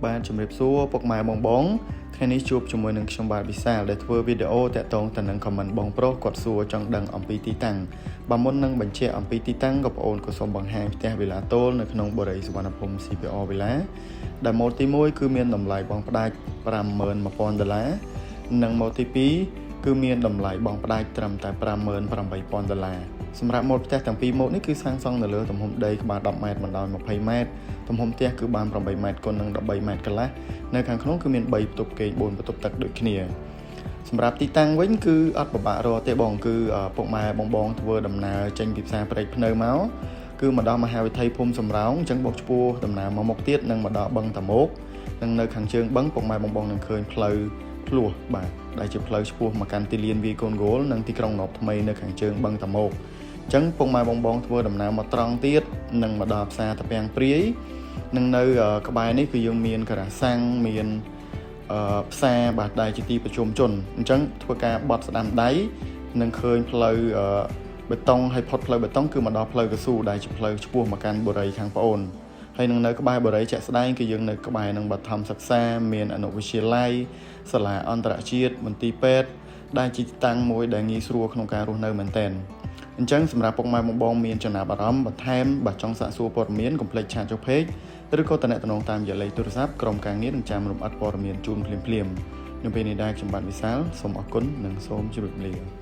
បានជំរាបសួរពុកម៉ែបងថ្ងៃនេះជួបជាមួយនឹងខ្ញុំបាទវិសាលដែលធ្វើវីដេអូតាក់ទងទៅនឹង comment បងប្រុសគាត់សួរចង់ដឹងអំពីទីតាំងបើមុននឹងបញ្ជាក់អំពីទីតាំងក៏បងអូនក៏សូមបង្ហាញផ្ទះវិឡាតូលនៅក្នុងបរិយាសុវណ្ណភូមិ CPR វិឡាដែលម៉ូតទី1គឺមានតម្លៃបងផ្ដាច់ $51,000 និងម៉ូតទី2គឺមានតម្លៃបងផ្ដាច់ត្រឹមតែ $58,000 សម្រាប់ម៉ូតផ្ទះទាំងពីរម៉ូតនេះគឺសាងសង់នៅលើទំហំដីក្បាល10ម៉ែត្របណ្ដោយ20ម៉ែត្រទំហំផ្ទះគឺបាន8ម៉ែត្រគុណនឹង13ម៉ែត្រកន្លះនៅខាងក្នុងគឺមាន3បន្ទប់គេង4បន្ទប់ទឹកដូចគ្នាសម្រាប់ទីតាំងវិញគឺអត់ពិបាករកទេបងគឺពុកម៉ែបងធ្វើដំណើរចេញពីផ្សារព្រែកភ្នៅមកគឺមកដល់មហាវិថីភូមិសំរោងអញ្ចឹងបោកឆ្ពោះដំណើរមកមុខទៀតនឹងមកដល់បឹងតាមុកនិងនៅខាងជើងបឹងពុកម៉ែបងនឹងឃើញផ្លូវភ្លោះបាទដែលជាផ្លូវឆ្ពោះមកកាន់ទីលានវាយកូនហ្គោលនិងទីក្រុងនប់ថ្មីនៅខាងជើងបឹងតាមុកអញ្ចឹងពុកម៉ែបងធ្វើដំណើរមកត្រង់ទៀតនឹងមកដល់ផ្សារតាពាំងព្រាយនិងនៅក្បែរនេះគឺយើងមានការ៉ាសាំងមានផ្សារបាទដែលជាទីប្រជុំជនអញ្ចឹងធ្វើការបត់ស្ដាំដៃនឹងឃើញផ្លូវបេតុងហើយផុតផ្លូវបេតុងគឺមកដល់ផ្លូវកស៊ូដែលជាផ្លូវឆ្ពោះមកកាន់បុរីខាងប្អូនហើយនឹងនៅក្បែរបុរីជាក់ស្ដែងគឺយើងនៅក្បែរនឹងបឋមសិក្សាមានអនុវិទ្យាល័យសាលាអន្តរជាតិមន្ទីរពេទ្យដែលជាទីតាំងមួយដែលងាយស្រួលក្នុងការរស់នៅមែនទែនអញ្ចឹងសម្រាប់ពុកម៉ែបងមានចំណាប់អារម្មណ៍បន្ថែមបើចង់សាកសួរព័ត៌មានកុំភ្លេចឆាតចុះ page ឬក៏តំណតាមរយៈលេខទូរស័ព្ទក្រុមការងារនឹងចាំរំអិតព័ត៌មានជូនភ្លាមៗនៅពេលនេះដែរខ្ញុំបាទវិសាលសូមអរគុណនិងសូមជម្រាបលា